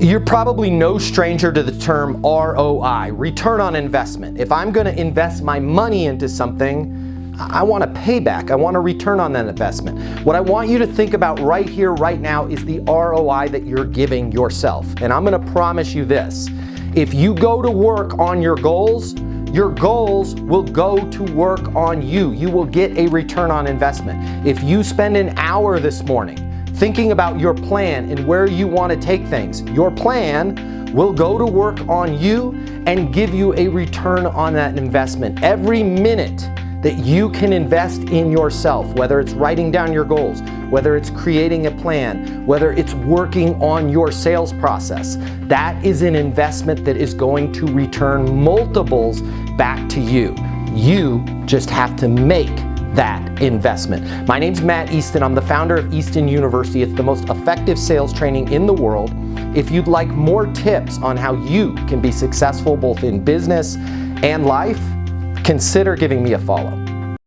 You're probably no stranger to the term ROI, return on investment. If I'm going to invest my money into something, I want a payback. I want a return on that investment. What I want you to think about right here, right now, is the ROI that you're giving yourself. And I'm going to promise you this. If you go to work on your goals will go to work on you. You will get a return on investment. If you spend an hour this morning thinking about your plan and where you want to take things, your plan will go to work on you and give you a return on that investment. Every minute that you can invest in yourself, whether it's writing down your goals, whether it's creating a plan, whether it's working on your sales process, that is an investment that is going to return multiples back to you. You just have to make that investment. My name's Matt Easton. I'm the founder of Easton University. It's the most effective sales training in the world. If you'd like more tips on how you can be successful both in business and life, consider giving me a follow.